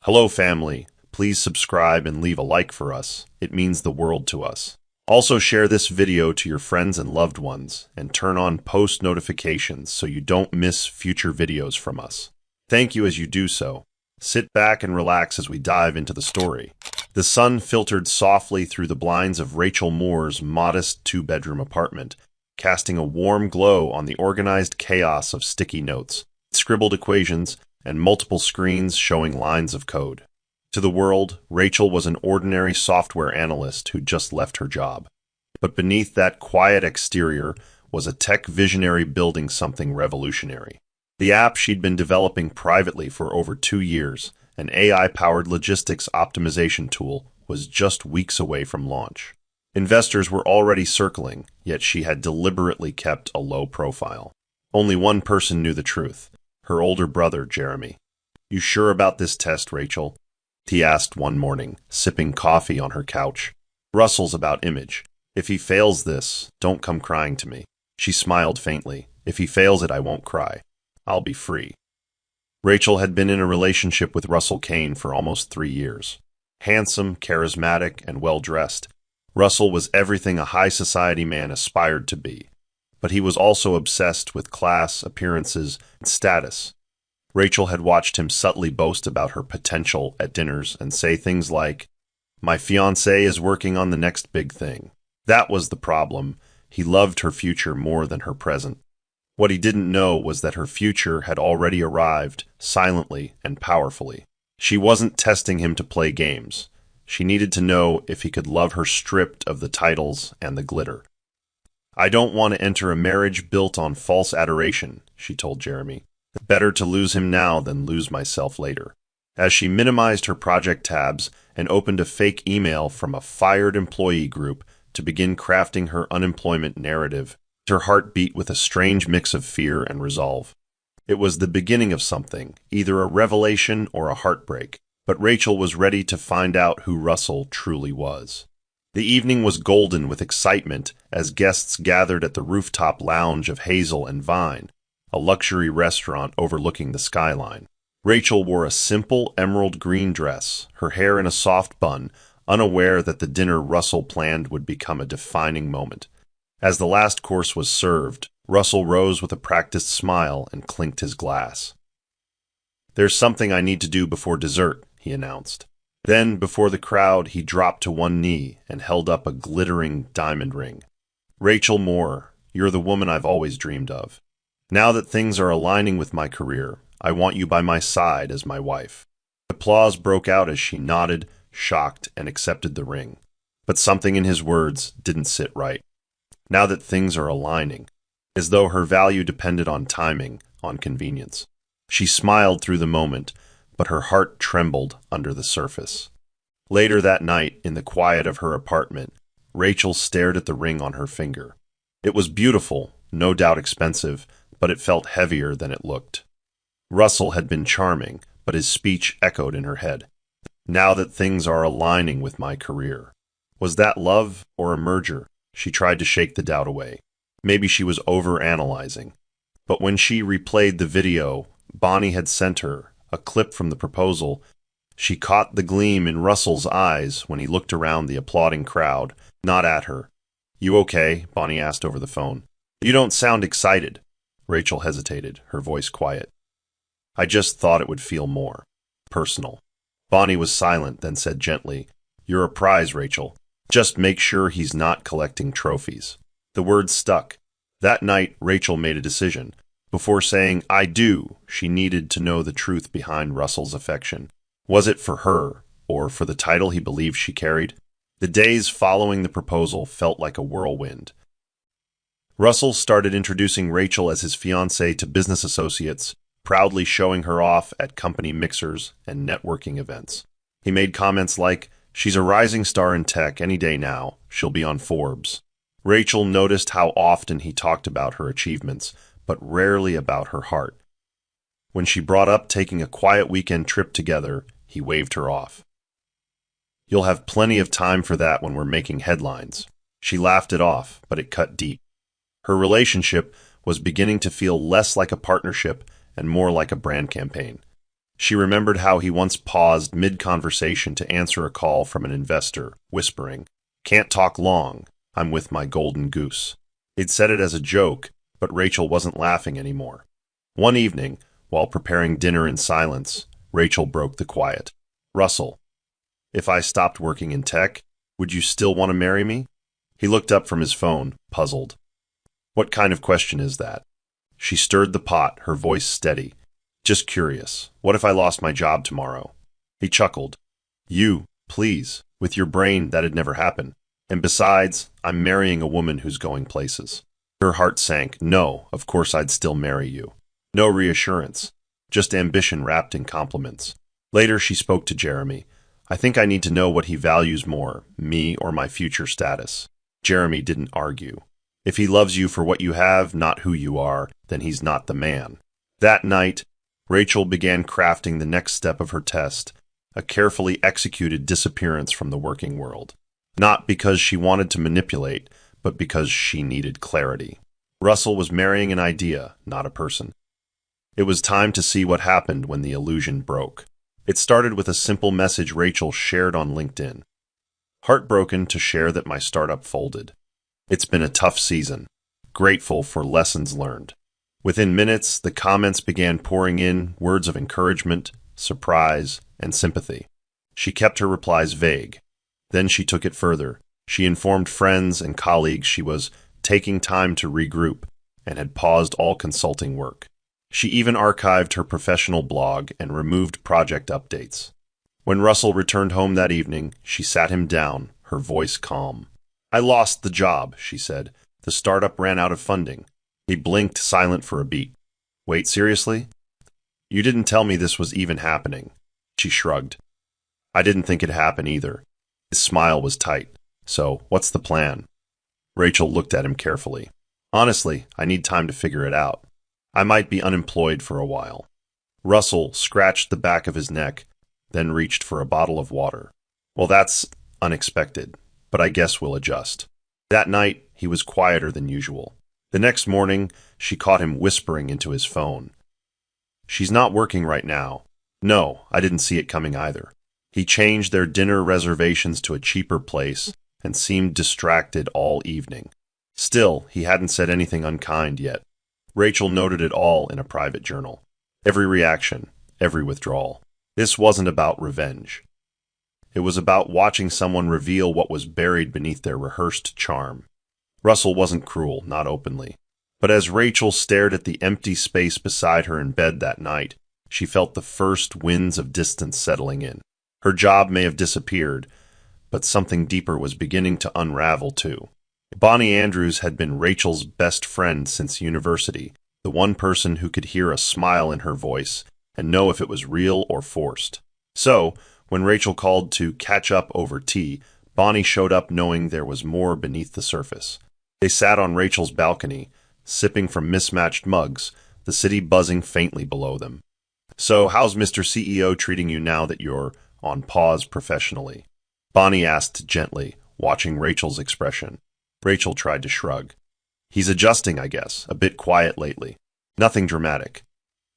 Hello, family. Please subscribe and leave a like for us. It means the world to us. Also, share this video to your friends and loved ones, and turn on post notifications so you don't miss future videos from us. Thank you as you do so. Sit back and relax as we dive into the story. The sun filtered softly through the blinds of Rachel Moore's modest two-bedroom apartment, casting a warm glow on the organized chaos of sticky notes, scribbled equations, and multiple screens showing lines of code. To the world, Rachel was an ordinary software analyst who just left her job. But beneath that quiet exterior was a tech visionary building something revolutionary. The app she'd been developing privately for over 2 years, an AI-powered logistics optimization tool, was just weeks away from launch. Investors were already circling, yet she had deliberately kept a low profile. Only one person knew the truth: her older brother, Jeremy. "You sure about this test, Rachel?" he asked one morning, sipping coffee on her couch. "Russell's about image. If he fails this, don't come crying to me." She smiled faintly. "If he fails it, I won't cry. I'll be free." Rachel had been in a relationship with Russell Kane for almost 3 years. Handsome, charismatic, and well-dressed, Russell was everything a high society man aspired to be. But he was also obsessed with class, appearances, and status. Rachel had watched him subtly boast about her potential at dinners and say things like, "My fiancé is working on the next big thing." That was the problem. He loved her future more than her present. What he didn't know was that her future had already arrived, silently and powerfully. She wasn't testing him to play games. She needed to know if he could love her stripped of the titles and the glitter. "I don't want to enter a marriage built on false adoration," she told Jeremy. "Better to lose him now than lose myself later." As she minimized her project tabs and opened a fake email from a fired employee group to begin crafting her unemployment narrative, her heart beat with a strange mix of fear and resolve. It was the beginning of something, either a revelation or a heartbreak, but Rachel was ready to find out who Russell truly was. The evening was golden with excitement as guests gathered at the rooftop lounge of Hazel and Vine, a luxury restaurant overlooking the skyline. Rachel wore a simple emerald green dress, her hair in a soft bun, unaware that the dinner Russell planned would become a defining moment. As the last course was served, Russell rose with a practiced smile and clinked his glass. "There's something I need to do before dessert," he announced. Then, before the crowd, he dropped to one knee and held up a glittering diamond ring. "Rachel Moore, you're the woman I've always dreamed of. Now that things are aligning with my career, I want you by my side as my wife." Applause broke out as she nodded, shocked, and accepted the ring. But something in his words didn't sit right. Now that things are aligning, as though her value depended on timing, on convenience. She smiled through the moment, but her heart trembled under the surface. Later that night, in the quiet of her apartment, Rachel stared at the ring on her finger. It was beautiful, no doubt expensive, but it felt heavier than it looked. Russell had been charming, but his speech echoed in her head. "Now that things are aligning with my career." Was that love or a merger? She tried to shake the doubt away. Maybe she was overanalyzing. But when she replayed the video Bonnie had sent her, a clip from the proposal, she caught the gleam in Russell's eyes when he looked around the applauding crowd, not at her. "You okay?" Bonnie asked over the phone. "You don't sound excited." Rachel hesitated, her voice quiet. "I just thought it would feel more personal." Bonnie was silent, then said gently, "You're a prize, Rachel. Just make sure he's not collecting trophies." The words stuck. That night, Rachel made a decision. Before saying, "I do," she needed to know the truth behind Russell's affection. Was it for her, or for the title he believed she carried? The days following the proposal felt like a whirlwind. Russell started introducing Rachel as his fiancée to business associates, proudly showing her off at company mixers and networking events. He made comments like, "She's a rising star in tech any day now. She'll be on Forbes." Rachel noticed how often he talked about her achievements, but rarely about her heart. When she brought up taking a quiet weekend trip together, he waved her off. "You'll have plenty of time for that when we're making headlines." She laughed it off, but it cut deep. Her relationship was beginning to feel less like a partnership and more like a brand campaign. She remembered how he once paused mid-conversation to answer a call from an investor, whispering, "Can't talk long. I'm with my golden goose." He'd said it as a joke, but Rachel wasn't laughing anymore. One evening, while preparing dinner in silence, Rachel broke the quiet. "Russell, if I stopped working in tech, would you still want to marry me?" He looked up from his phone, puzzled. "What kind of question is that?" She stirred the pot, her voice steady. "Just curious. What if I lost my job tomorrow?" He chuckled. "You, please. With your brain, that'd never happen. And besides, I'm marrying a woman who's going places." Her heart sank. No, of course I'd still marry you. No reassurance. Just ambition wrapped in compliments. Later, she spoke to Jeremy. "I think I need to know what he values more, me or my future status." Jeremy didn't argue. If he loves you for what you have, not who you are, then he's not the man. That night, Rachel began crafting the next step of her test, a carefully executed disappearance from the working world. Not because she wanted to manipulate, but because she needed clarity. Russell was marrying an idea, not a person. It was time to see what happened when the illusion broke. It started with a simple message Rachel shared on LinkedIn. "Heartbroken to share that my startup folded. It's been a tough season. Grateful for lessons learned." Within minutes, the comments began pouring in, words of encouragement, surprise, and sympathy. She kept her replies vague. Then she took it further. She informed friends and colleagues she was taking time to regroup and had paused all consulting work. She even archived her professional blog and removed project updates. When Russell returned home that evening, she sat him down, her voice calm. "I lost the job," she said. "The startup ran out of funding." He blinked, silent for a beat. "Wait, seriously? You didn't tell me this was even happening." She shrugged. "I didn't think it'd happen either." His smile was tight. "So, what's the plan?" Rachel looked at him carefully. "Honestly, I need time to figure it out. I might be unemployed for a while." Russell scratched the back of his neck, then reached for a bottle of water. "Well, that's unexpected, but I guess we'll adjust." That night, he was quieter than usual. The next morning, she caught him whispering into his phone. "She's not working right now." "No, I didn't see it coming either." He changed their dinner reservations to a cheaper place and seemed distracted all evening. Still, he hadn't said anything unkind yet. Rachel noted it all in a private journal. Every reaction, every withdrawal. This wasn't about revenge. It was about watching someone reveal what was buried beneath their rehearsed charm. Russell wasn't cruel, not openly. But as Rachel stared at the empty space beside her in bed that night, she felt the first winds of distance settling in. Her job may have disappeared, but something deeper was beginning to unravel too. Bonnie Andrews had been Rachel's best friend since university, the one person who could hear a smile in her voice and know if it was real or forced. So, when Rachel called to catch up over tea, Bonnie showed up knowing there was more beneath the surface. They sat on Rachel's balcony, sipping from mismatched mugs, the city buzzing faintly below them. "So, how's Mr. CEO treating you now that you're on pause professionally?" Bonnie asked gently, watching Rachel's expression. Rachel tried to shrug. "He's adjusting, I guess, a bit quiet lately. Nothing dramatic."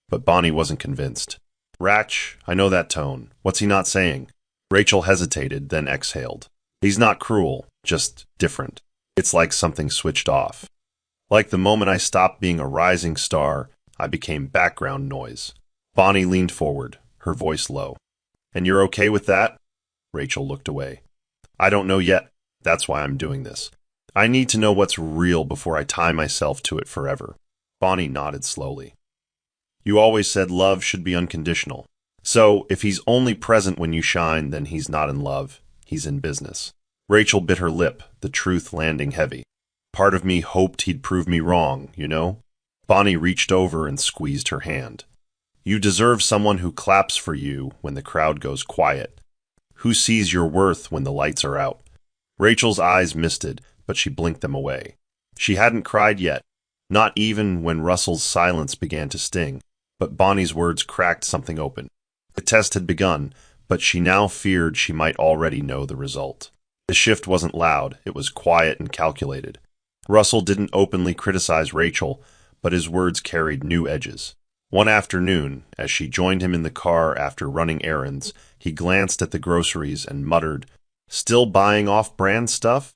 But Bonnie wasn't convinced. "Ratch, I know that tone. What's he not saying?" Rachel hesitated, then exhaled. "He's not cruel, just different. It's like something switched off. Like the moment I stopped being a rising star, I became background noise." Bonnie leaned forward, her voice low. "And you're okay with that?" Rachel looked away. "I don't know yet. That's why I'm doing this. I need to know what's real before I tie myself to it forever." Bonnie nodded slowly. "You always said love should be unconditional. So, if he's only present when you shine, then he's not in love. He's in business." Rachel bit her lip, the truth landing heavy. "Part of me hoped he'd prove me wrong, you know?" Bonnie reached over and squeezed her hand. "You deserve someone who claps for you when the crowd goes quiet. Who sees your worth when the lights are out?" Rachel's eyes misted, but she blinked them away. She hadn't cried yet, not even when Russell's silence began to sting, but Bonnie's words cracked something open. The test had begun, but she now feared she might already know the result. The shift wasn't loud, it was quiet and calculated. Russell didn't openly criticize Rachel, but his words carried new edges. One afternoon, as she joined him in the car after running errands, he glanced at the groceries and muttered, "Still buying off-brand stuff?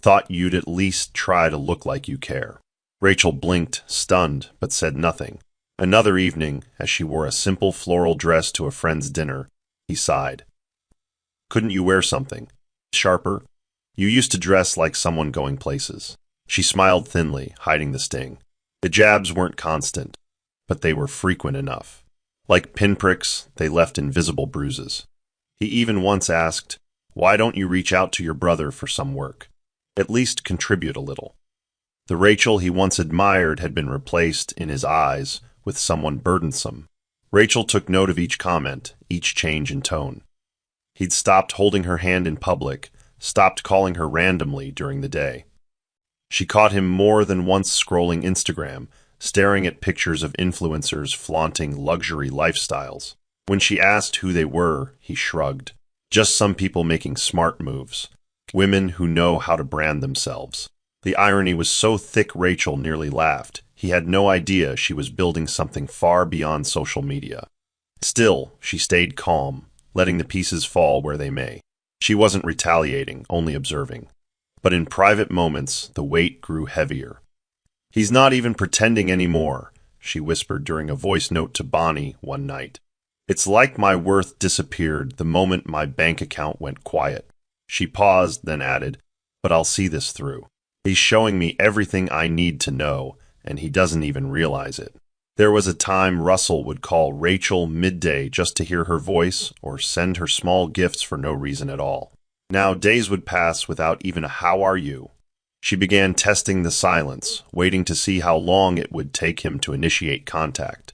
Thought you'd at least try to look like you care." Rachel blinked, stunned, but said nothing. Another evening, as she wore a simple floral dress to a friend's dinner, he sighed. "Couldn't you wear something sharper? You used to dress like someone going places." She smiled thinly, hiding the sting. The jabs weren't constant, but they were frequent enough. Like pinpricks, they left invisible bruises. He even once asked, "Why don't you reach out to your brother for some work? At least contribute a little." The Rachel he once admired had been replaced, in his eyes, with someone burdensome. Rachel took note of each comment, each change in tone. He'd stopped holding her hand in public, stopped calling her randomly during the day. She caught him more than once scrolling Instagram, staring at pictures of influencers flaunting luxury lifestyles. When she asked who they were, he shrugged. Just some people making smart moves. Women who know how to brand themselves. The irony was so thick Rachel nearly laughed. He had no idea she was building something far beyond social media. Still, she stayed calm, letting the pieces fall where they may. She wasn't retaliating, only observing. But in private moments, the weight grew heavier. "He's not even pretending anymore," she whispered during a voice note to Bonnie one night. "It's like my worth disappeared the moment my bank account went quiet." She paused, then added, "But I'll see this through. He's showing me everything I need to know, and he doesn't even realize it." There was a time Russell would call Rachel midday just to hear her voice or send her small gifts for no reason at all. Now days would pass without even a "how are you?" She began testing the silence, waiting to see how long it would take him to initiate contact.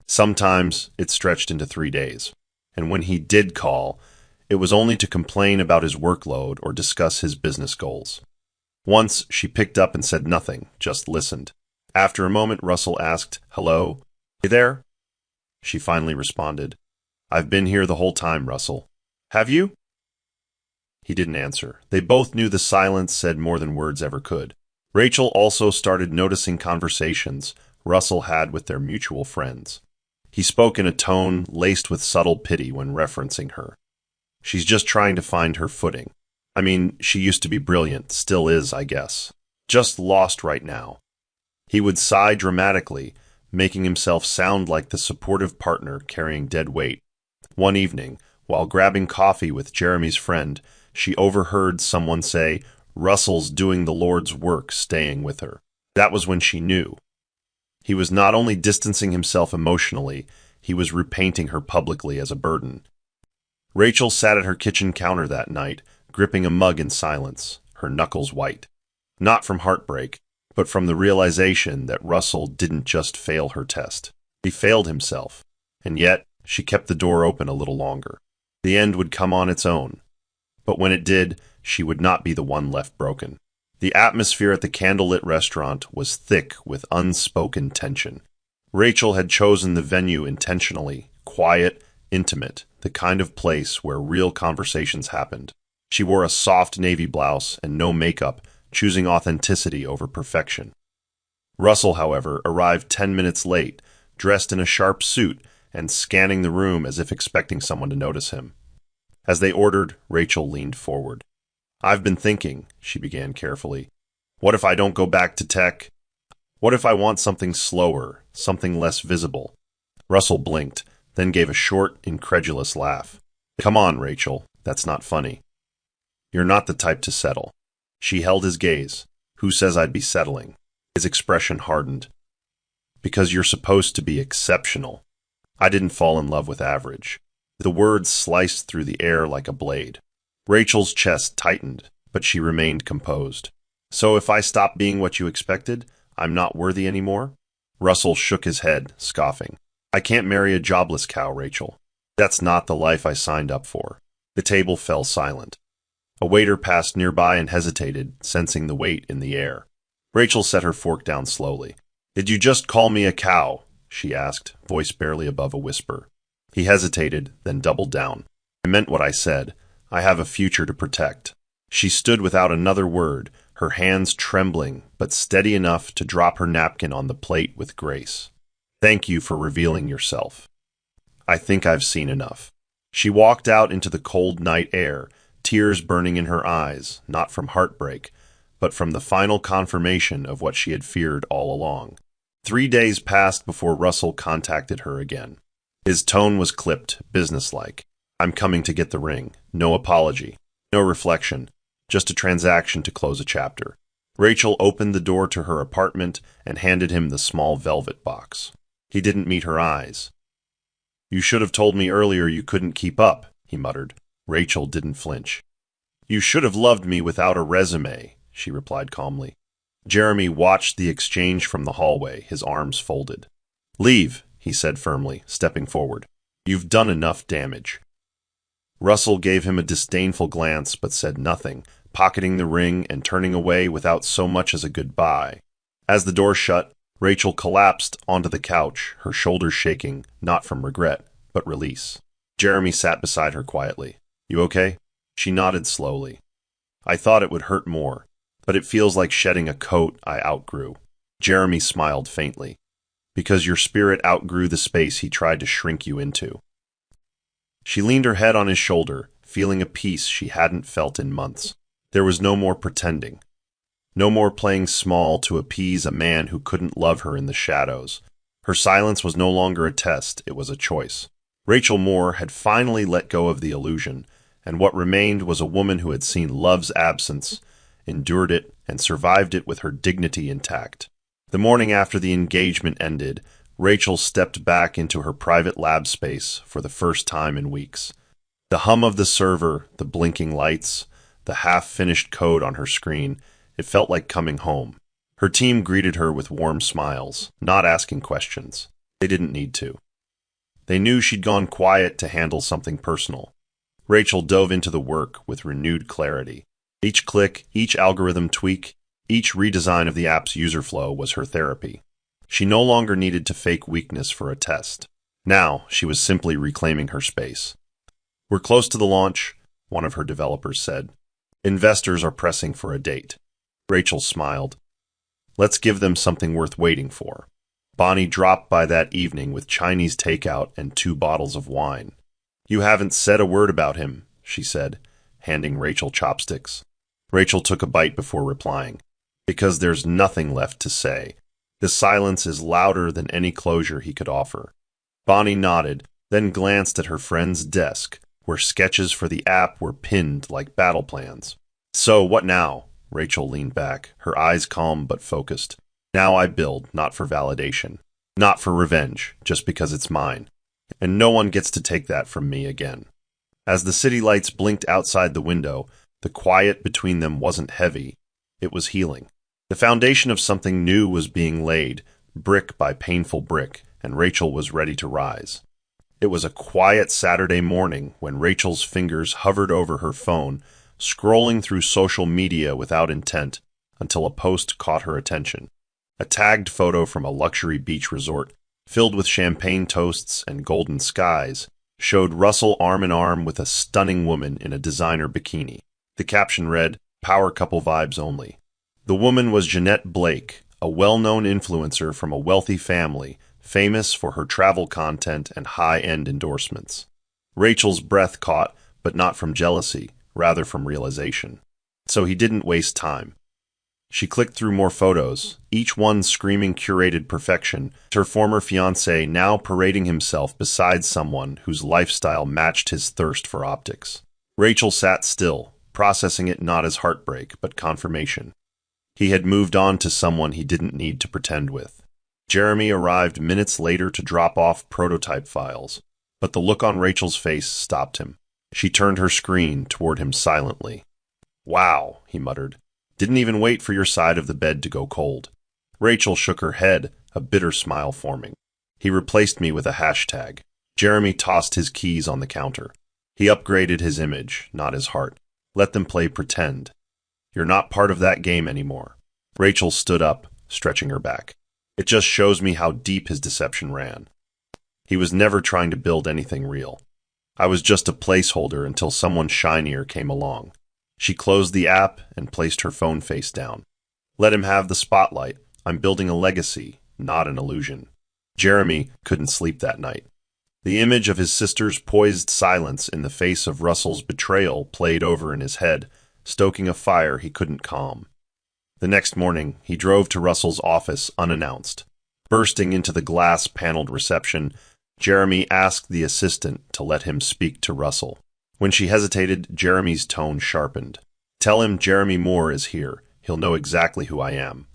Sometimes it stretched into 3 days, and when he did call, it was only to complain about his workload or discuss his business goals. Once she picked up and said nothing, just listened. After a moment, Russell asked, "Hello? You there?" She finally responded, "I've been here the whole time, Russell." "Have you?" He didn't answer. They both knew the silence said more than words ever could. Rachel also started noticing conversations Russell had with their mutual friends. He spoke in a tone laced with subtle pity when referencing her. "She's just trying to find her footing. I mean, she used to be brilliant, still is, I guess. Just lost right now." He would sigh dramatically, making himself sound like the supportive partner carrying dead weight. One evening, while grabbing coffee with Jeremy's friend, she overheard someone say, "Russell's doing the Lord's work staying with her." That was when she knew. He was not only distancing himself emotionally, he was repainting her publicly as a burden. Rachel sat at her kitchen counter that night, gripping a mug in silence, her knuckles white. Not from heartbreak, but from the realization that Russell didn't just fail her test. He failed himself, and yet she kept the door open a little longer. The end would come on its own. But when it did, she would not be the one left broken. The atmosphere at the candlelit restaurant was thick with unspoken tension. Rachel had chosen the venue intentionally, quiet, intimate, the kind of place where real conversations happened. She wore a soft navy blouse and no makeup, choosing authenticity over perfection. Russell, however, arrived 10 minutes late, dressed in a sharp suit and scanning the room as if expecting someone to notice him. As they ordered, Rachel leaned forward. "I've been thinking," she began carefully. "What if I don't go back to tech? What if I want something slower, something less visible?" Russell blinked, then gave a short, incredulous laugh. "Come on, Rachel, that's not funny. You're not the type to settle." She held his gaze. "Who says I'd be settling?" His expression hardened. "Because you're supposed to be exceptional. I didn't fall in love with average." The words sliced through the air like a blade. Rachel's chest tightened, but she remained composed. "So if I stop being what you expected, I'm not worthy anymore?" Russell shook his head, scoffing. "I can't marry a jobless cow, Rachel. That's not the life I signed up for." The table fell silent. A waiter passed nearby and hesitated, sensing the weight in the air. Rachel set her fork down slowly. "Did you just call me a cow?" she asked, voice barely above a whisper. He hesitated, then doubled down. "I meant what I said. I have a future to protect." She stood without another word, her hands trembling, but steady enough to drop her napkin on the plate with grace. Thank you for revealing yourself. I think I've seen enough. She walked out into the cold night air, tears burning in her eyes, not from heartbreak, but from the final confirmation of what she had feared all along. 3 days passed before Russell contacted her again. His tone was clipped, businesslike. I'm coming to get the ring. No apology. No reflection. Just a transaction to close a chapter. Rachel opened the door to her apartment and handed him the small velvet box. He didn't meet her eyes. You should have told me earlier you couldn't keep up, he muttered. Rachel didn't flinch. You should have loved me without a resume, she replied calmly. Jeremy watched the exchange from the hallway, his arms folded. Leave, he said firmly, stepping forward. You've done enough damage. Russell gave him a disdainful glance but said nothing, pocketing the ring and turning away without so much as a goodbye. As the door shut, Rachel collapsed onto the couch, her shoulders shaking, not from regret, but release. Jeremy sat beside her quietly. You okay? She nodded slowly. I thought it would hurt more, but it feels like shedding a coat I outgrew. Jeremy smiled faintly. Because your spirit outgrew the space he tried to shrink you into. She leaned her head on his shoulder, feeling a peace she hadn't felt in months. There was no more pretending. No more playing small to appease a man who couldn't love her in the shadows. Her silence was no longer a test, it was a choice. Rachel Moore had finally let go of the illusion, and what remained was a woman who had seen love's absence, endured it, and survived it with her dignity intact. The morning after the engagement ended, Rachel stepped back into her private lab space for the first time in weeks. The hum of the server, the blinking lights, the half-finished code on her screen, it felt like coming home. Her team greeted her with warm smiles, not asking questions. They didn't need to. They knew she'd gone quiet to handle something personal. Rachel dove into the work with renewed clarity. Each click, each algorithm tweak, each redesign of the app's user flow was her therapy. She no longer needed to fake weakness for a test. Now, she was simply reclaiming her space. We're close to the launch, one of her developers said. Investors are pressing for a date. Rachel smiled. Let's give them something worth waiting for. Bonnie dropped by that evening with Chinese takeout and 2 bottles of wine. You haven't said a word about him, she said, handing Rachel chopsticks. Rachel took a bite before replying. Because there's nothing left to say. The silence is louder than any closure he could offer. Bonnie nodded, then glanced at her friend's desk, where sketches for the app were pinned like battle plans. So, what now? Rachel leaned back, her eyes calm but focused. Now I build, not for validation. Not for revenge, just because it's mine. And no one gets to take that from me again. As the city lights blinked outside the window, the quiet between them wasn't heavy. It was healing. The foundation of something new was being laid, brick by painful brick, and Rachel was ready to rise. It was a quiet Saturday morning when Rachel's fingers hovered over her phone, scrolling through social media without intent, until a post caught her attention. A tagged photo from a luxury beach resort, filled with champagne toasts and golden skies, showed Russell arm in arm with a stunning woman in a designer bikini. The caption read, "Power couple vibes only." The woman was Jeanette Blake, a well-known influencer from a wealthy family, famous for her travel content and high-end endorsements. Rachel's breath caught, but not from jealousy, rather from realization. So he didn't waste time. She clicked through more photos, each one screaming curated perfection, her former fiancé now parading himself beside someone whose lifestyle matched his thirst for optics. Rachel sat still, processing it not as heartbreak, but confirmation. He had moved on to someone he didn't need to pretend with. Jeremy arrived minutes later to drop off prototype files, but the look on Rachel's face stopped him. She turned her screen toward him silently. "Wow," he muttered. "Didn't even wait for your side of the bed to go cold." Rachel shook her head, a bitter smile forming. He replaced me with a hashtag. Jeremy tossed his keys on the counter. He upgraded his image, not his heart. Let them play pretend. You're not part of that game anymore. Rachel stood up, stretching her back. It just shows me how deep his deception ran. He was never trying to build anything real. I was just a placeholder until someone shinier came along. She closed the app and placed her phone face down. Let him have the spotlight. I'm building a legacy, not an illusion. Jeremy couldn't sleep that night. The image of his sister's poised silence in the face of Russell's betrayal played over in his head, stoking a fire he couldn't calm. The next morning, he drove to Russell's office unannounced. Bursting into the glass-paneled reception, Jeremy asked the assistant to let him speak to Russell. When she hesitated, Jeremy's tone sharpened. "Tell him Jeremy Moore is here. He'll know exactly who I am."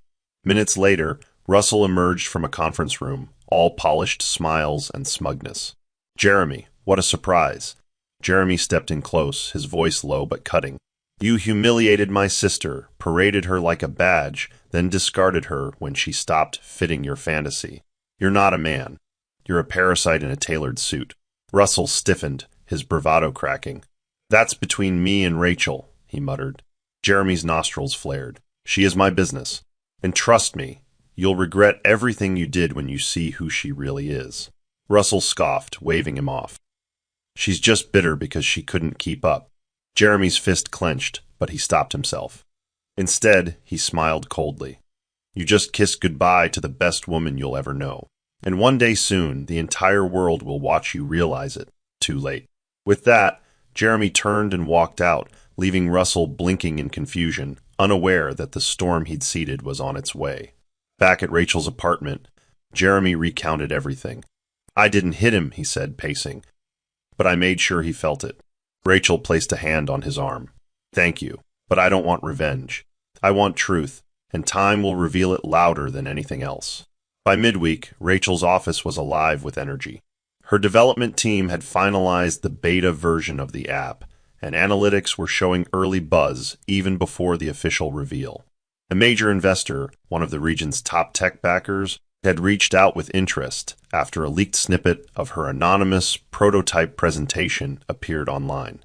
Minutes later, Russell emerged from a conference room, all polished smiles and smugness. "Jeremy, what a surprise." Jeremy stepped in close, his voice low but cutting. "You humiliated my sister, paraded her like a badge, then discarded her when she stopped fitting your fantasy. You're not a man. You're a parasite in a tailored suit." Russell stiffened, his bravado cracking. "That's between me and Rachel," he muttered. Jeremy's nostrils flared. "She is my business. And trust me, you'll regret everything you did when you see who she really is." Russell scoffed, waving him off. "She's just bitter because she couldn't keep up." Jeremy's fist clenched, but he stopped himself. Instead, he smiled coldly. "You just kissed goodbye to the best woman you'll ever know. And one day soon, the entire world will watch you realize it. Too late." With that, Jeremy turned and walked out, leaving Russell blinking in confusion, unaware that the storm he'd seeded was on its way. Back at Rachel's apartment, Jeremy recounted everything. "I didn't hit him," he said, pacing, "but I made sure he felt it." Rachel placed a hand on his arm. "Thank you, but I don't want revenge. I want truth, and time will reveal it louder than anything else." By midweek, Rachel's office was alive with energy. Her development team had finalized the beta version of the app, and analytics were showing early buzz even before the official reveal. A major investor, one of the region's top tech backers, had reached out with interest after a leaked snippet of her anonymous prototype presentation appeared online.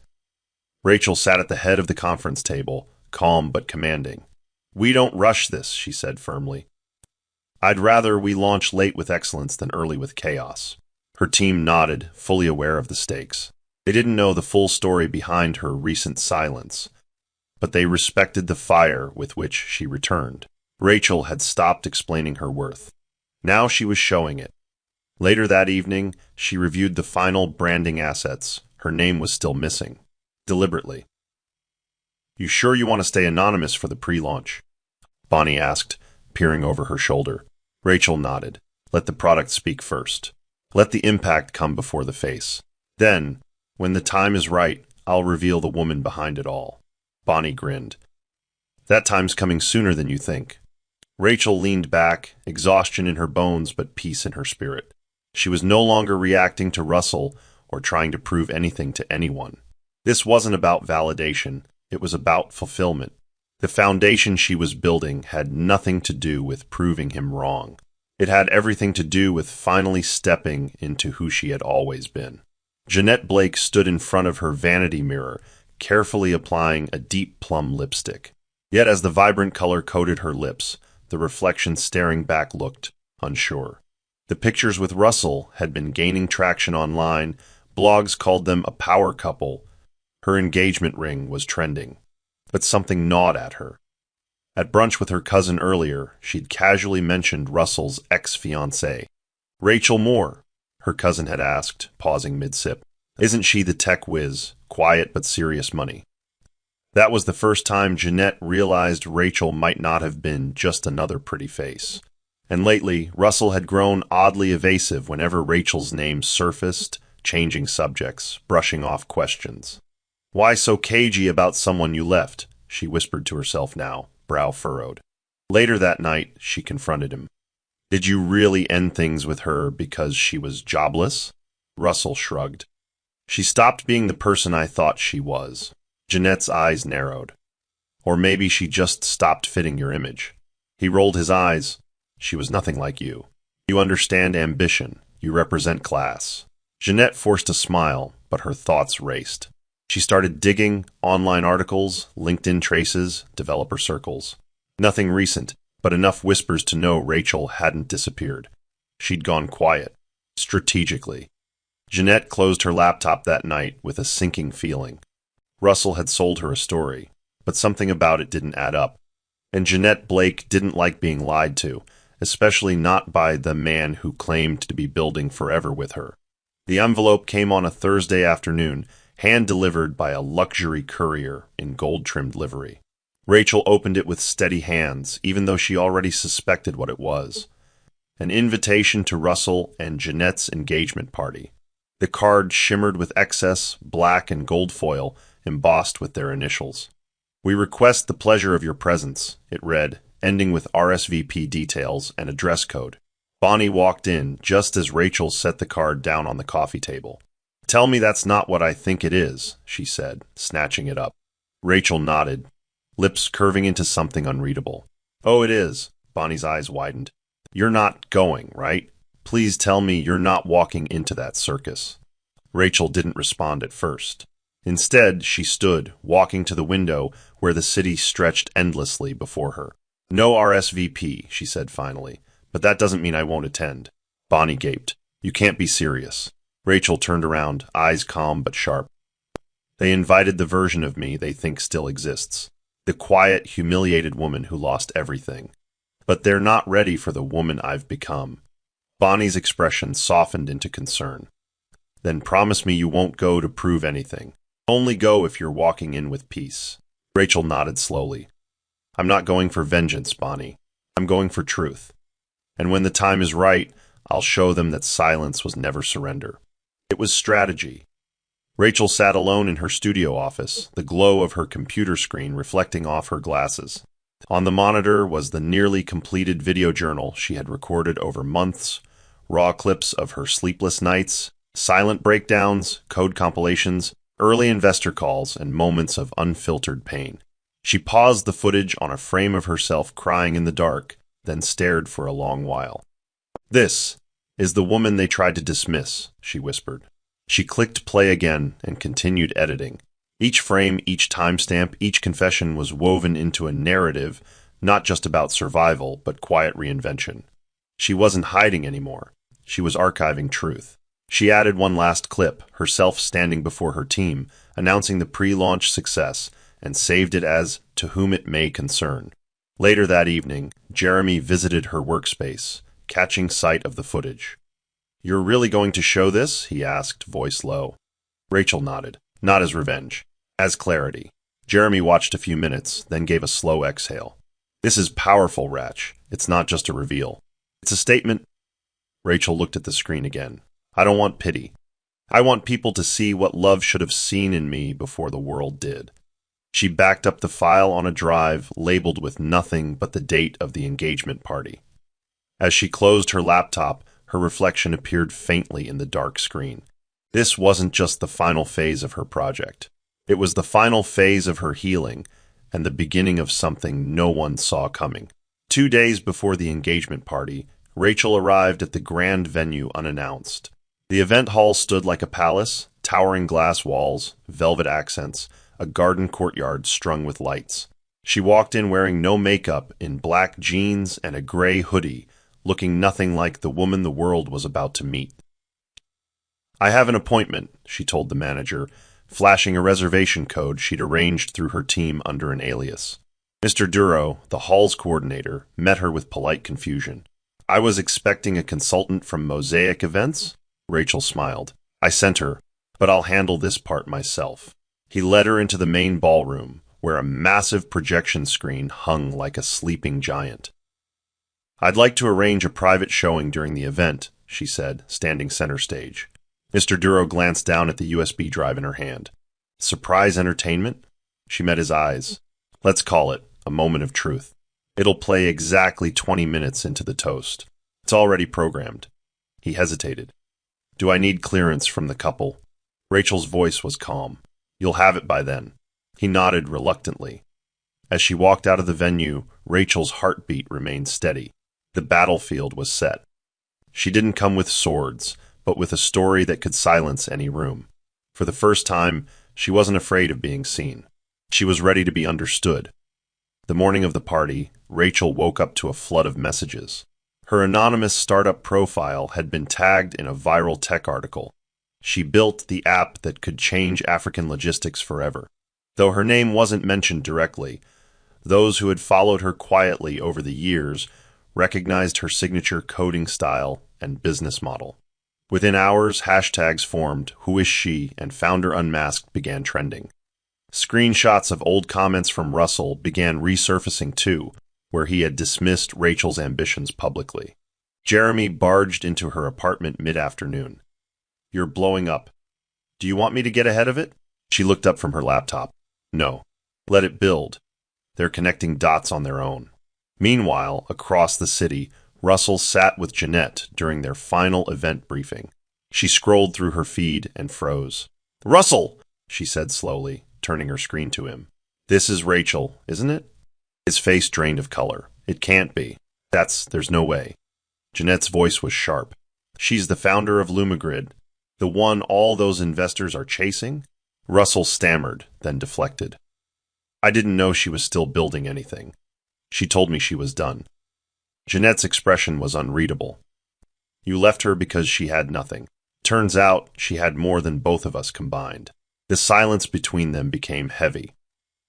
Rachel sat at the head of the conference table, calm but commanding. "We don't rush this," she said firmly. "I'd rather we launch late with excellence than early with chaos." Her team nodded, fully aware of the stakes. They didn't know the full story behind her recent silence, but they respected the fire with which she returned. Rachel had stopped explaining her worth. Now she was showing it. Later that evening, she reviewed the final branding assets. Her name was still missing. Deliberately. "You sure you want to stay anonymous for the pre-launch?" Bonnie asked, peering over her shoulder. Rachel nodded. "Let the product speak first. Let the impact come before the face. Then, when the time is right, I'll reveal the woman behind it all." Bonnie grinned. "That time's coming sooner than you think." Rachel leaned back, exhaustion in her bones but peace in her spirit. She was no longer reacting to Russell or trying to prove anything to anyone. This wasn't about validation, it was about fulfillment. The foundation she was building had nothing to do with proving him wrong. It had everything to do with finally stepping into who she had always been. Jeanette Blake stood in front of her vanity mirror, carefully applying a deep plum lipstick. Yet as the vibrant color coated her lips, the reflection staring back looked unsure. The pictures with Russell had been gaining traction online. Blogs called them a power couple. Her engagement ring was trending. But something gnawed at her. At brunch with her cousin earlier, she'd casually mentioned Russell's ex-fiancé. "Rachel Moore," her cousin had asked, pausing mid-sip. "Isn't she the tech whiz, quiet but serious money?" That was the first time Jeanette realized Rachel might not have been just another pretty face. And lately, Russell had grown oddly evasive whenever Rachel's name surfaced, changing subjects, brushing off questions. "Why so cagey about someone you left?" she whispered to herself now, brow furrowed. Later that night, she confronted him. "Did you really end things with her because she was jobless?" Russell shrugged. "She stopped being the person I thought she was." Jeanette's eyes narrowed. "Or maybe she just stopped fitting your image." He rolled his eyes. "She was nothing like you. You understand ambition. You represent class." Jeanette forced a smile, but her thoughts raced. She started digging online articles, LinkedIn traces, developer circles. Nothing recent, but enough whispers to know Rachel hadn't disappeared. She'd gone quiet, strategically. Jeanette closed her laptop that night with a sinking feeling. Russell had sold her a story, but something about it didn't add up. And Jeanette Blake didn't like being lied to, especially not by the man who claimed to be building forever with her. The envelope came on a Thursday afternoon, hand-delivered by a luxury courier in gold-trimmed livery. Rachel opened it with steady hands, even though she already suspected what it was. An invitation to Russell and Jeanette's engagement party. The card shimmered with excess black and gold foil embossed with their initials. "We request the pleasure of your presence," it read, ending with RSVP details and a dress code. Bonnie walked in just as Rachel set the card down on the coffee table. "Tell me that's not what I think it is," she said, snatching it up. Rachel nodded, lips curving into something unreadable. "Oh, it is." Bonnie's eyes widened. "You're not going, right? Please tell me you're not walking into that circus." Rachel didn't respond at first. Instead, she stood, walking to the window where the city stretched endlessly before her. "No RSVP," she said finally, "but that doesn't mean I won't attend." Bonnie gaped. "You can't be serious." Rachel turned around, eyes calm but sharp. "They invited the version of me they think still exists. The quiet, humiliated woman who lost everything. But they're not ready for the woman I've become." Bonnie's expression softened into concern. "Then promise me you won't go to prove anything. Only go if you're walking in with peace." Rachel nodded slowly. "I'm not going for vengeance, Bonnie. I'm going for truth. And when the time is right, I'll show them that silence was never surrender." It was strategy. Rachel sat alone in her studio office, the glow of her computer screen reflecting off her glasses. On the monitor was the nearly completed video journal she had recorded over months, raw clips of her sleepless nights, silent breakdowns, code compilations, early investor calls, and moments of unfiltered pain. She paused the footage on a frame of herself crying in the dark, then stared for a long while. "This is the woman they tried to dismiss," she whispered. She clicked play again and continued editing. Each frame, each timestamp, each confession was woven into a narrative, not just about survival, but quiet reinvention. She wasn't hiding anymore. She was archiving truth. She added one last clip, herself standing before her team, announcing the pre-launch success, and saved it as "To Whom It May Concern." Later that evening, Jeremy visited her workspace, catching sight of the footage. "You're really going to show this?" he asked, voice low. Rachel nodded. "Not as revenge. As clarity." Jeremy watched a few minutes, then gave a slow exhale. "This is powerful, Ratch. It's not just a reveal. It's a statement." Rachel looked at the screen again. "I don't want pity. I want people to see what love should have seen in me before the world did." She backed up the file on a drive labeled with nothing but the date of the engagement party. As she closed her laptop, her reflection appeared faintly in the dark screen. This wasn't just the final phase of her project. It was the final phase of her healing and the beginning of something no one saw coming. 2 days before the engagement party, Rachel arrived at the grand venue unannounced. The event hall stood like a palace, towering glass walls, velvet accents, a garden courtyard strung with lights. She walked in wearing no makeup, in black jeans and a gray hoodie, looking nothing like the woman the world was about to meet. "I have an appointment," she told the manager, flashing a reservation code she'd arranged through her team under an alias. Mr. Duro, the hall's coordinator, met her with polite confusion. "I was expecting a consultant from Mosaic Events?" Rachel smiled. "I sent her, but I'll handle this part myself." He led her into the main ballroom, where a massive projection screen hung like a sleeping giant. "I'd like to arrange a private showing during the event," she said, standing center stage. Mr. Duro glanced down at the USB drive in her hand. "Surprise entertainment?" She met his eyes. "Let's call it a moment of truth. It'll play exactly 20 minutes into the toast. It's already programmed." He hesitated. "Do I need clearance from the couple?" Rachel's voice was calm. "You'll have it by then." He nodded reluctantly. As she walked out of the venue, Rachel's heartbeat remained steady. The battlefield was set. She didn't come with swords, but with a story that could silence any room. For the first time, she wasn't afraid of being seen. She was ready to be understood. The morning of the party, Rachel woke up to a flood of messages. Her anonymous startup profile had been tagged in a viral tech article. She built the app that could change African logistics forever. Though her name wasn't mentioned directly, those who had followed her quietly over the years recognized her signature coding style and business model. Within hours, hashtags formed, "Who is she?" and "Founder Unmasked" began trending. Screenshots of old comments from Russell began resurfacing too, where he had dismissed Rachel's ambitions publicly. Jeremy barged into her apartment mid-afternoon. "You're blowing up. Do you want me to get ahead of it?" She looked up from her laptop. "No. Let it build. They're connecting dots on their own." Meanwhile, across the city, Russell sat with Jeanette during their final event briefing. She scrolled through her feed and froze. "Russell!" she said slowly, turning her screen to him. "This is Rachel, isn't it?" His face drained of color. "It can't be. There's no way." Jeanette's voice was sharp. "She's the founder of Lumigrid, the one all those investors are chasing?" Russell stammered, then deflected. "I didn't know she was still building anything. She told me she was done." Jeanette's expression was unreadable. "You left her because she had nothing. Turns out she had more than both of us combined." The silence between them became heavy.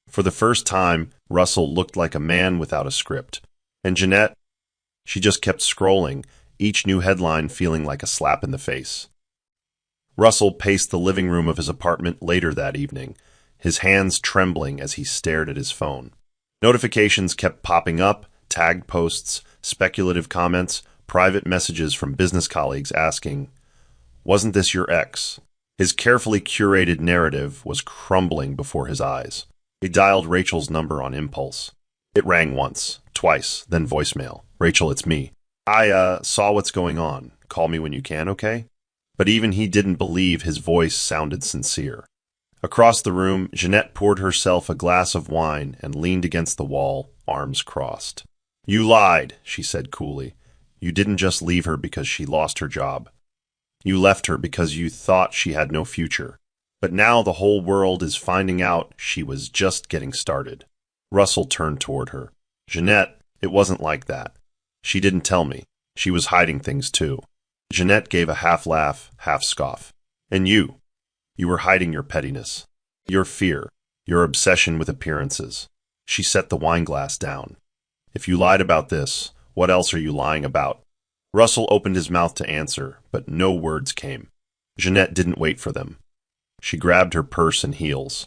For the first time, Russell looked like a man without a script. And Jeanette, she just kept scrolling, each new headline feeling like a slap in the face. Russell paced the living room of his apartment later that evening, his hands trembling as he stared at his phone. Notifications kept popping up, tagged posts, speculative comments, private messages from business colleagues asking, "Wasn't this your ex?" His carefully curated narrative was crumbling before his eyes. He dialed Rachel's number on impulse. It rang once, twice, then voicemail. "Rachel, it's me. I saw what's going on. Call me when you can, okay?" But even he didn't believe his voice sounded sincere. Across the room, Jeanette poured herself a glass of wine and leaned against the wall, arms crossed. "You lied," she said coolly. "You didn't just leave her because she lost her job. You left her because you thought she had no future. But now the whole world is finding out she was just getting started." Russell turned toward her. "Jeanette, it wasn't like that. She didn't tell me. She was hiding things too." Jeanette gave a half laugh, half scoff. "And you were hiding your pettiness, your fear, your obsession with appearances." She set the wineglass down. "If you lied about this, what else are you lying about?" Russell opened his mouth to answer, but no words came. Jeanette didn't wait for them. She grabbed her purse and heels.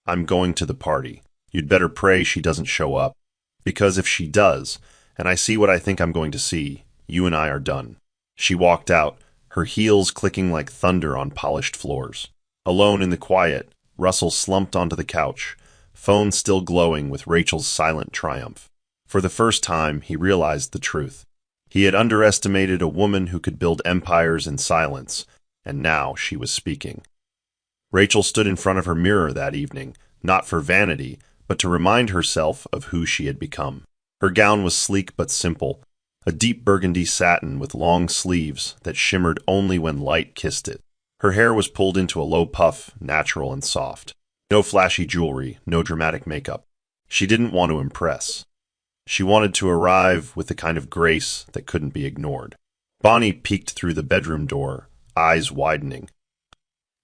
"I'm going to the party. You'd better pray she doesn't show up. Because if she does, and I see what I think I'm going to see, you and I are done." She walked out, her heels clicking like thunder on polished floors. Alone in the quiet, Russell slumped onto the couch, phone still glowing with Rachel's silent triumph. For the first time, he realized the truth. He had underestimated a woman who could build empires in silence, and now she was speaking. Rachel stood in front of her mirror that evening, not for vanity, but to remind herself of who she had become. Her gown was sleek but simple, a deep burgundy satin with long sleeves that shimmered only when light kissed it. Her hair was pulled into a low puff, natural and soft. No flashy jewelry, no dramatic makeup. She didn't want to impress. She wanted to arrive with the kind of grace that couldn't be ignored. Bonnie peeked through the bedroom door, eyes widening.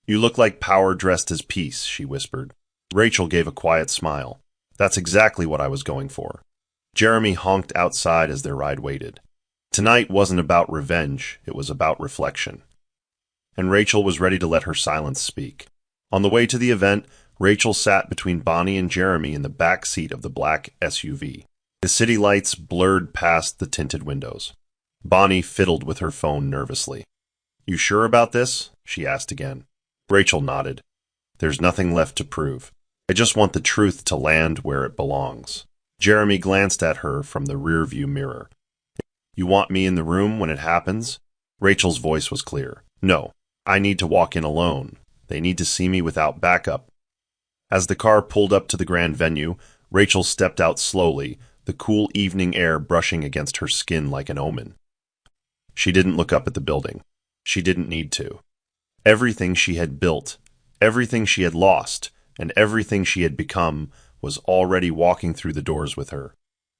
"You look like power dressed as peace," she whispered. Rachel gave a quiet smile. "That's exactly what I was going for." Jeremy honked outside as their ride waited. Tonight wasn't about revenge, it was about reflection. And Rachel was ready to let her silence speak. On the way to the event, Rachel sat between Bonnie and Jeremy in the back seat of the black SUV. The city lights blurred past the tinted windows. Bonnie fiddled with her phone nervously. "You sure about this?" she asked again. Rachel nodded. "There's nothing left to prove. I just want the truth to land where it belongs." Jeremy glanced at her from the rearview mirror. "You want me in the room when it happens?" Rachel's voice was clear. "No, I need to walk in alone. They need to see me without backup." As the car pulled up to the grand venue, Rachel stepped out slowly, the cool evening air brushing against her skin like an omen. She didn't look up at the building. She didn't need to. Everything she had built, everything she had lost, and everything she had become was already walking through the doors with her.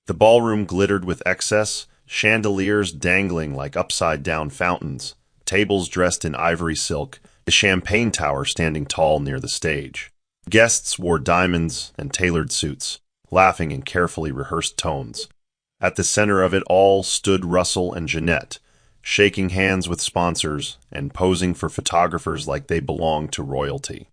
The ballroom glittered with excess, chandeliers dangling like upside-down fountains, tables dressed in ivory silk, the champagne tower standing tall near the stage. Guests wore diamonds and tailored suits, laughing in carefully rehearsed tones. At the center of it all stood Russell and Jeanette, shaking hands with sponsors and posing for photographers like they belonged to royalty.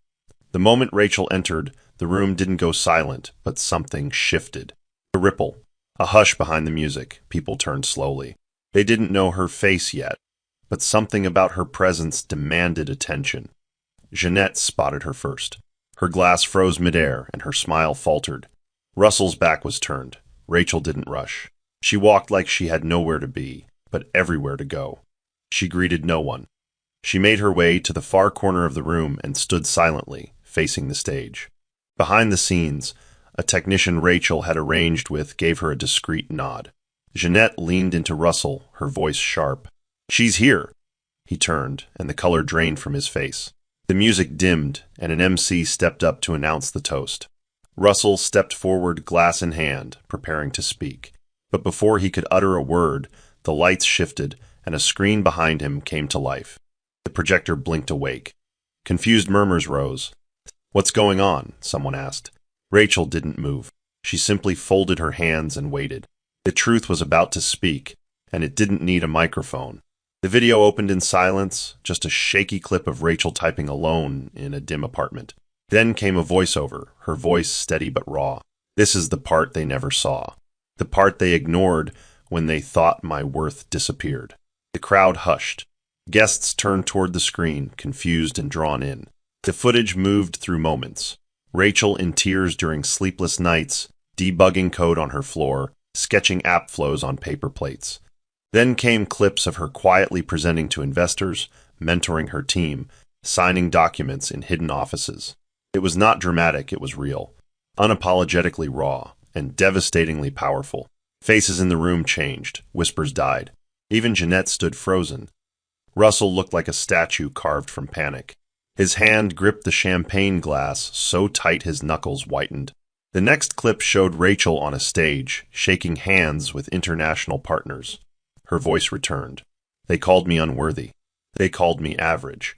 The moment Rachel entered, the room didn't go silent, but something shifted. A ripple, a hush behind the music. People turned slowly. They didn't know her face yet, but something about her presence demanded attention. Jeanette spotted her first. Her glass froze midair, and her smile faltered. Russell's back was turned. Rachel didn't rush. She walked like she had nowhere to be, but everywhere to go. She greeted no one. She made her way to the far corner of the room and stood silently, facing the stage. Behind the scenes, a technician Rachel had arranged with gave her a discreet nod. Jeanette leaned into Russell, her voice sharp. "She's here!" He turned, and the color drained from his face. The music dimmed, and an MC stepped up to announce the toast. Russell stepped forward, glass in hand, preparing to speak. But before he could utter a word, the lights shifted, and a screen behind him came to life. The projector blinked awake. Confused murmurs rose. "What's going on?" someone asked. Rachel didn't move. She simply folded her hands and waited. The truth was about to speak, and it didn't need a microphone. The video opened in silence, just a shaky clip of Rachel typing alone in a dim apartment. Then came a voiceover, her voice steady but raw. "This is the part they never saw. The part they ignored when they thought my worth disappeared." The crowd hushed. Guests turned toward the screen, confused and drawn in. The footage moved through moments. Rachel in tears during sleepless nights, debugging code on her floor, sketching app flows on paper plates. Then came clips of her quietly presenting to investors, mentoring her team, signing documents in hidden offices. It was not dramatic, it was real, unapologetically raw, and devastatingly powerful. Faces in the room changed, whispers died. Even Jeanette stood frozen. Russell looked like a statue carved from panic. His hand gripped the champagne glass so tight his knuckles whitened. The next clip showed Rachel on a stage, shaking hands with international partners. Her voice returned. "They called me unworthy. They called me average.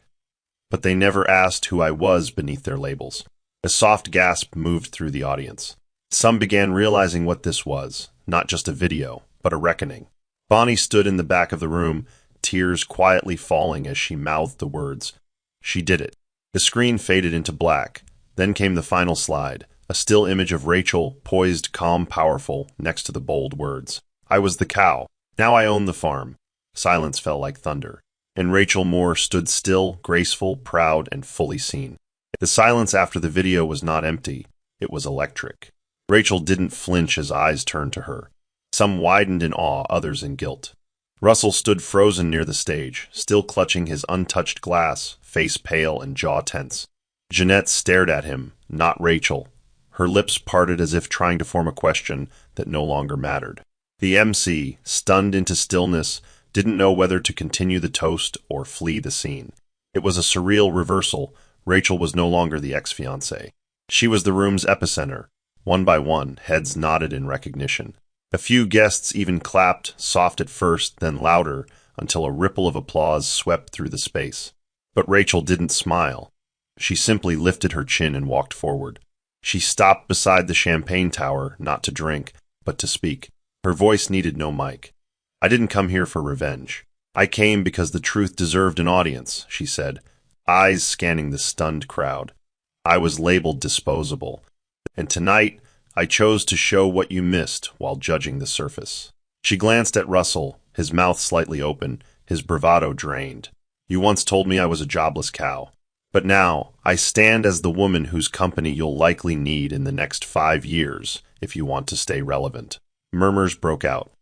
But they never asked who I was beneath their labels." A soft gasp moved through the audience. Some began realizing what this was, not just a video, but a reckoning. Bonnie stood in the back of the room, tears quietly falling as she mouthed the words. She did it. The screen faded into black. Then came the final slide, a still image of Rachel, poised, calm, powerful, next to the bold words. "I was the cow. Now I own the farm." Silence fell like thunder, and Rachel Moore stood still, graceful, proud, and fully seen. The silence after the video was not empty. It was electric. Rachel didn't flinch as eyes turned to her. Some widened in awe, others in guilt. Russell stood frozen near the stage, still clutching his untouched glass, face pale and jaw tense. Jeanette stared at him, not Rachel. Her lips parted as if trying to form a question that no longer mattered. The MC, stunned into stillness, didn't know whether to continue the toast or flee the scene. It was a surreal reversal. Rachel was no longer the ex-fiancé. She was the room's epicenter. One by one, heads nodded in recognition. A few guests even clapped, soft at first, then louder, until a ripple of applause swept through the space. But Rachel didn't smile. She simply lifted her chin and walked forward. She stopped beside the champagne tower, not to drink, but to speak. Her voice needed no mic. "I didn't come here for revenge. I came because the truth deserved an audience," she said, eyes scanning the stunned crowd. "I was labeled disposable. And tonight, I chose to show what you missed while judging the surface." She glanced at Russell, his mouth slightly open, his bravado drained. "You once told me I was a jobless cow. But now, I stand as the woman whose company you'll likely need in the next 5 years if you want to stay relevant." Murmurs broke out.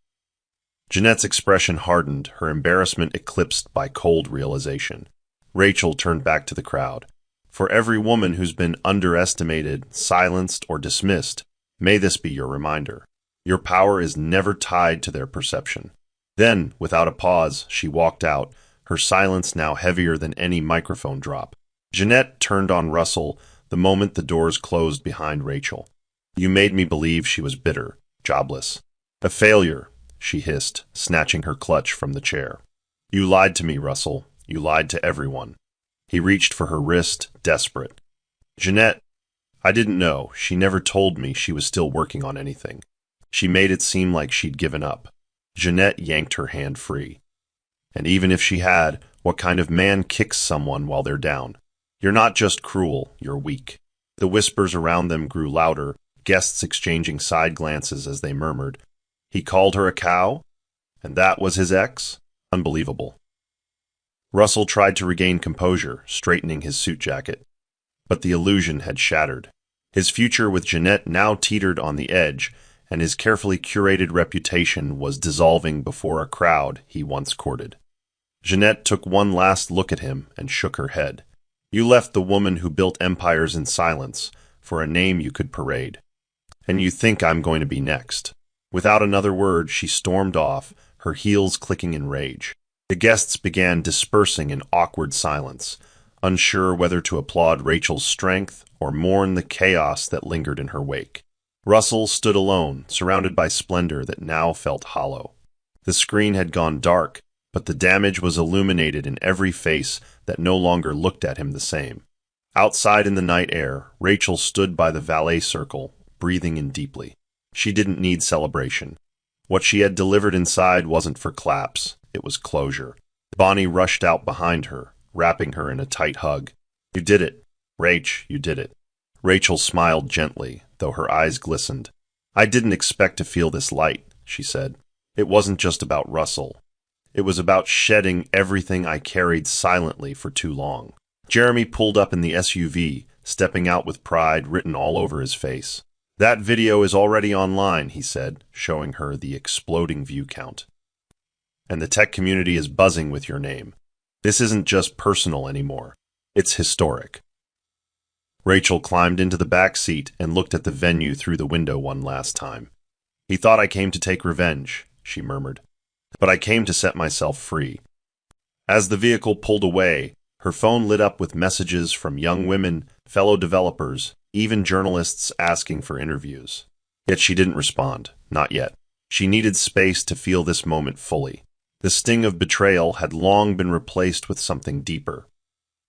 Jeanette's expression hardened, her embarrassment eclipsed by cold realization. Rachel turned back to the crowd. "For every woman who's been underestimated, silenced, or dismissed, may this be your reminder. Your power is never tied to their perception." Then, without a pause, she walked out, her silence now heavier than any microphone drop. Jeanette turned on Russell the moment the doors closed behind Rachel. "You made me believe she was bitter, jobless. A failure," she hissed, snatching her clutch from the chair. "You lied to me, Russell. You lied to everyone." He reached for her wrist, desperate. "Jeanette, I didn't know. She never told me she was still working on anything." She made it seem like she'd given up. Jeanette yanked her hand free. And even if she had, what kind of man kicks someone while they're down? You're not just cruel, you're weak. The whispers around them grew louder, guests exchanging side glances as they murmured, "He called her a cow? And that was his ex? Unbelievable." Russell tried to regain composure, straightening his suit jacket. But the illusion had shattered. His future with Jeanette now teetered on the edge, and his carefully curated reputation was dissolving before a crowd he once courted. Jeanette took one last look at him and shook her head. "You left the woman who built empires in silence for a name you could parade. And you think I'm going to be next." Without another word, she stormed off, her heels clicking in rage. The guests began dispersing in awkward silence, unsure whether to applaud Rachel's strength or mourn the chaos that lingered in her wake. Russell stood alone, surrounded by splendor that now felt hollow. The screen had gone dark, but the damage was illuminated in every face that no longer looked at him the same. Outside in the night air, Rachel stood by the valet circle, breathing in deeply. She didn't need celebration. What she had delivered inside wasn't for claps, it was closure. Bonnie rushed out behind her, wrapping her in a tight hug. "You did it. Rach, you did it." Rachel smiled gently, though her eyes glistened. "I didn't expect to feel this light," she said. "It wasn't just about Russell. It was about shedding everything I carried silently for too long." Jeremy pulled up in the SUV, stepping out with pride written all over his face. "That video is already online," he said, showing her the exploding view count. "And the tech community is buzzing with your name. This isn't just personal anymore. It's historic." Rachel climbed into the back seat and looked at the venue through the window one last time. "He thought I came to take revenge," she murmured. "But I came to set myself free." As the vehicle pulled away, her phone lit up with messages from young women, fellow developers, even journalists asking for interviews. Yet she didn't respond, not yet. She needed space to feel this moment fully. The sting of betrayal had long been replaced with something deeper.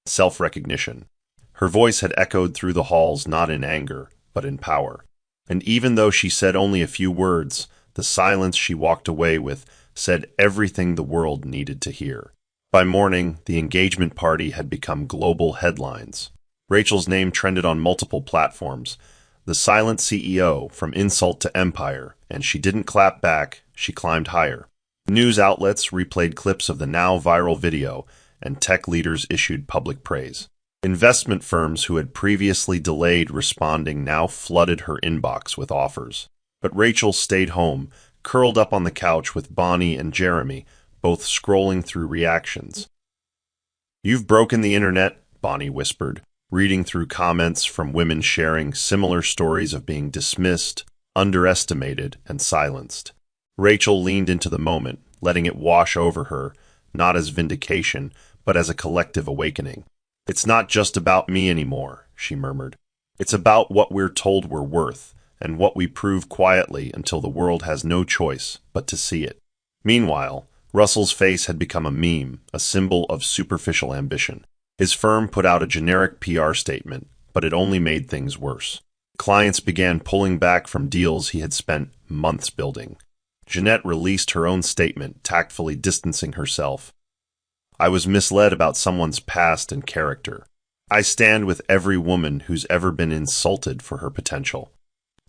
Self-recognition. Her voice had echoed through the halls not in anger, but in power. And even though she said only a few words, the silence she walked away with said everything the world needed to hear. By morning, the engagement party had become global headlines. Rachel's name trended on multiple platforms. The silent CEO, from insult to empire, and she didn't clap back, she climbed higher. News outlets replayed clips of the now viral video, and tech leaders issued public praise. Investment firms who had previously delayed responding now flooded her inbox with offers. But Rachel stayed home, curled up on the couch with Bonnie and Jeremy, both scrolling through reactions. "You've broken the internet," Bonnie whispered, reading through comments from women sharing similar stories of being dismissed, underestimated, and silenced. Rachel leaned into the moment, letting it wash over her, not as vindication, but as a collective awakening. "It's not just about me anymore," she murmured. "It's about what we're told we're worth, and what we prove quietly until the world has no choice but to see it." Meanwhile, Russell's face had become a meme, a symbol of superficial ambition. His firm put out a generic PR statement, but it only made things worse. Clients began pulling back from deals he had spent months building. Jeanette released her own statement, tactfully distancing herself. "I was misled about someone's past and character. I stand with every woman who's ever been insulted for her potential."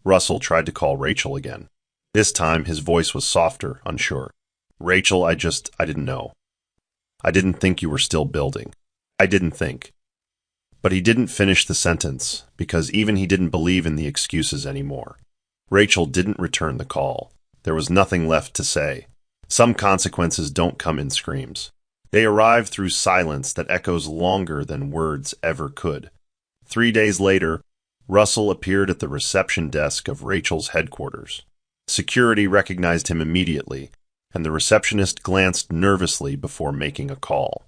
Russell tried to call Rachel again. This time his voice was softer, unsure. "Rachel, I didn't know. I didn't think you were still building. I didn't think." But he didn't finish the sentence, because even he didn't believe in the excuses anymore. Rachel didn't return the call. There was nothing left to say. Some consequences don't come in screams. They arrive through silence that echoes longer than words ever could. 3 days later, Russell appeared at the reception desk of Rachel's headquarters. Security recognized him immediately, and the receptionist glanced nervously before making a call.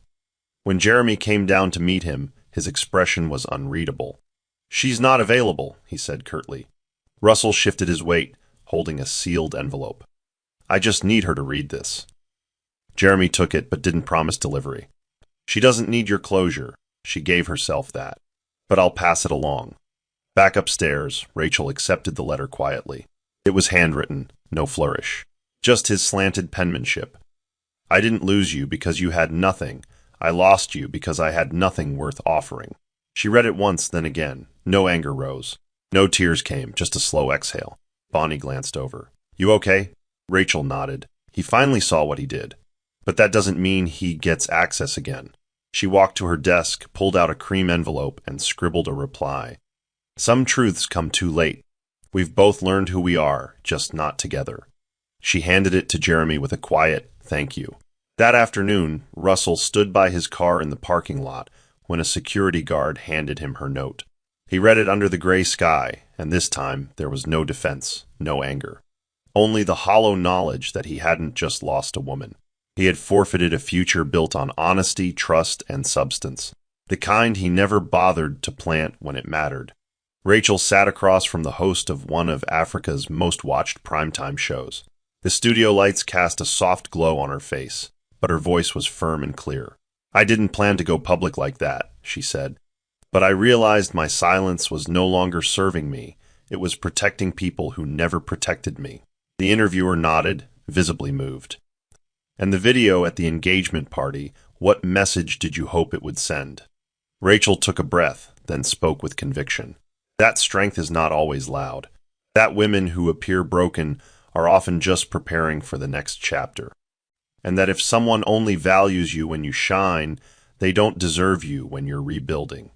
When Jeremy came down to meet him, his expression was unreadable. "She's not available," he said curtly. Russell shifted his weight, holding a sealed envelope. "I just need her to read this." Jeremy took it but didn't promise delivery. "She doesn't need your closure. She gave herself that. But I'll pass it along." Back upstairs, Rachel accepted the letter quietly. It was handwritten, no flourish. Just his slanted penmanship. I didn't lose you because you had nothing. I lost you because I had nothing worth offering. She read it once, then again. No anger rose. No tears came, just a slow exhale. Bonnie glanced over. You okay? Rachel nodded. He finally saw what he did. But that doesn't mean he gets access again. She walked to her desk, pulled out a cream envelope, and scribbled a reply. Some truths come too late. We've both learned who we are, just not together. She handed it to Jeremy with a quiet, thank you. That afternoon, Russell stood by his car in the parking lot when a security guard handed him her note. He read it under the gray sky, and this time there was no defense, no anger. Only the hollow knowledge that he hadn't just lost a woman. He had forfeited a future built on honesty, trust, and substance, the kind he never bothered to plant when it mattered. Rachel sat across from the host of one of Africa's most watched primetime shows. The studio lights cast a soft glow on her face, but her voice was firm and clear. I didn't plan to go public like that, she said. But I realized my silence was no longer serving me. It was protecting people who never protected me. The interviewer nodded, visibly moved. And the video at the engagement party, what message did you hope it would send? Rachel took a breath, then spoke with conviction. That strength is not always loud. That women who appear broken are often just preparing for the next chapter. And that if someone only values you when you shine, they don't deserve you when you're rebuilding.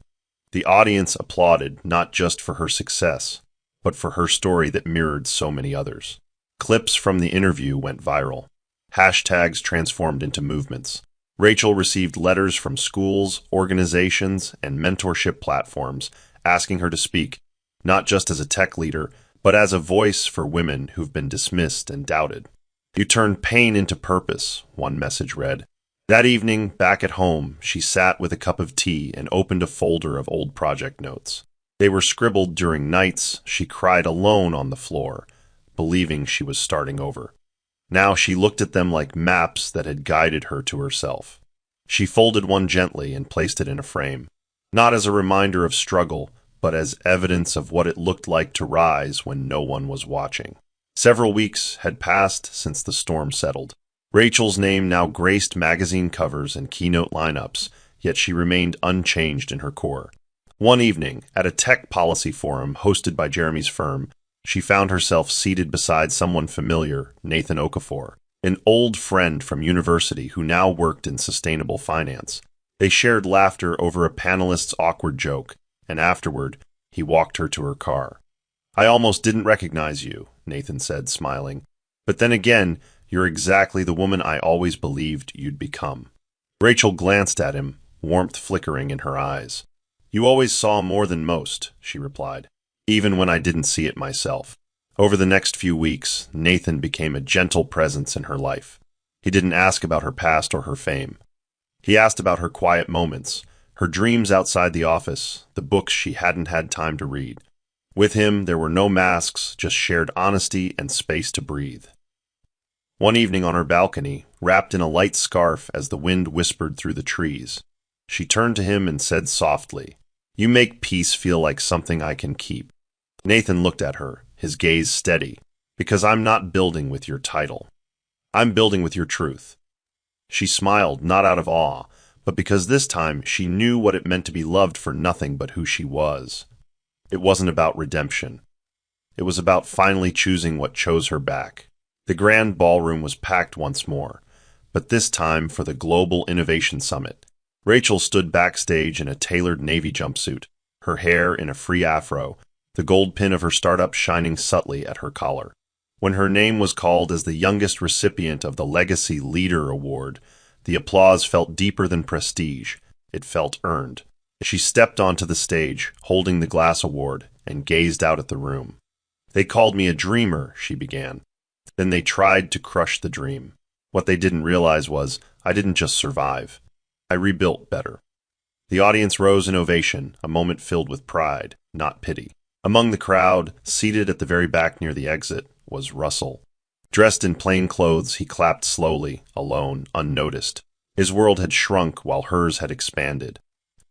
The audience applauded not just for her success, but for her story that mirrored so many others. Clips from the interview went viral. Hashtags transformed into movements. Rachel received letters from schools, organizations, and mentorship platforms asking her to speak, not just as a tech leader, but as a voice for women who've been dismissed and doubted. You turned pain into purpose, one message read. That evening, back at home, she sat with a cup of tea and opened a folder of old project notes. They were scribbled during nights she cried alone on the floor, believing she was starting over. Now she looked at them like maps that had guided her to herself. She folded one gently and placed it in a frame, not as a reminder of struggle, but as evidence of what it looked like to rise when no one was watching. Several weeks had passed since the storm settled. Rachel's name now graced magazine covers and keynote lineups, yet she remained unchanged in her core. One evening, at a tech policy forum hosted by Jeremy's firm, she found herself seated beside someone familiar, Nathan Okafor, an old friend from university who now worked in sustainable finance. They shared laughter over a panelist's awkward joke, and afterward, he walked her to her car. I almost didn't recognize you, Nathan said, smiling. But then again, you're exactly the woman I always believed you'd become. Rachel glanced at him, warmth flickering in her eyes. You always saw more than most, she replied, even when I didn't see it myself. Over the next few weeks, Nathan became a gentle presence in her life. He didn't ask about her past or her fame. He asked about her quiet moments, her dreams outside the office, the books she hadn't had time to read. With him, there were no masks, just shared honesty and space to breathe. One evening on her balcony, wrapped in a light scarf as the wind whispered through the trees, she turned to him and said softly, "You make peace feel like something I can keep." Nathan looked at her, his gaze steady, "Because I'm not building with your title. I'm building with your truth." She smiled, not out of awe, but because this time she knew what it meant to be loved for nothing but who she was. It wasn't about redemption. It was about finally choosing what chose her back. The grand ballroom was packed once more, but this time for the Global Innovation Summit. Rachel stood backstage in a tailored navy jumpsuit, her hair in a free afro, the gold pin of her startup shining subtly at her collar. When her name was called as the youngest recipient of the Legacy Leader Award, the applause felt deeper than prestige. It felt earned. She stepped onto the stage, holding the glass award, and gazed out at the room. "They called me a dreamer," she began. Then they tried to crush the dream. What they didn't realize was, I didn't just survive. I rebuilt better. The audience rose in ovation, a moment filled with pride, not pity. Among the crowd, seated at the very back near the exit, was Russell. Dressed in plain clothes, he clapped slowly, alone, unnoticed. His world had shrunk while hers had expanded.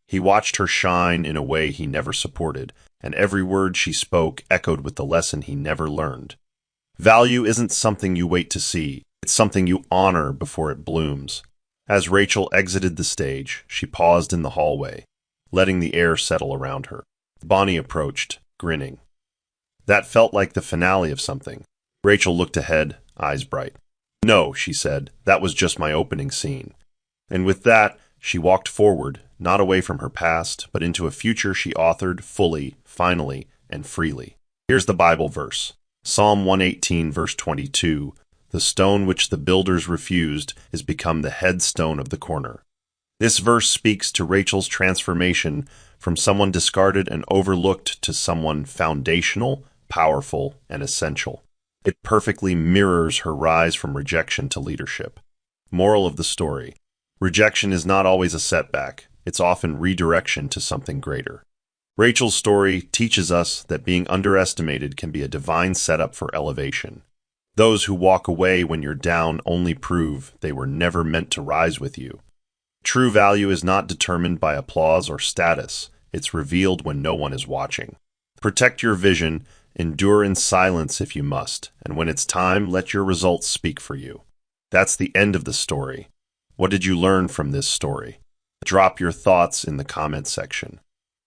He watched her shine in a way he never supported, and every word she spoke echoed with the lesson he never learned. Value isn't something you wait to see. It's something you honor before it blooms. As Rachel exited the stage, she paused in the hallway, letting the air settle around her. Bonnie approached, grinning. That felt like the finale of something. Rachel looked ahead, eyes bright. "No," she said, "that was just my opening scene." And with that, she walked forward, not away from her past, but into a future she authored fully, finally, and freely. Here's the Bible verse. Psalm 118, verse 22. "The stone which the builders refused is become the headstone of the corner." This verse speaks to Rachel's transformation from someone discarded and overlooked to someone foundational, powerful, and essential. It perfectly mirrors her rise from rejection to leadership. Moral of the story: rejection is not always a setback. It's often redirection to something greater. Rachel's story teaches us that being underestimated can be a divine setup for elevation. Those who walk away when you're down only prove they were never meant to rise with you. True value is not determined by applause or status. It's revealed when no one is watching. Protect your vision, endure in silence if you must, and when it's time, let your results speak for you. That's the end of the story. What did you learn from this story? Drop your thoughts in the comment section.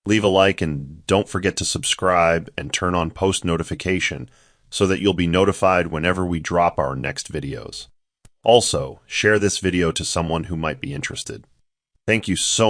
Leave a like and don't forget to subscribe and turn on post notification so that you'll be notified whenever we drop our next videos. Also, share this video to someone who might be interested. Thank you so much.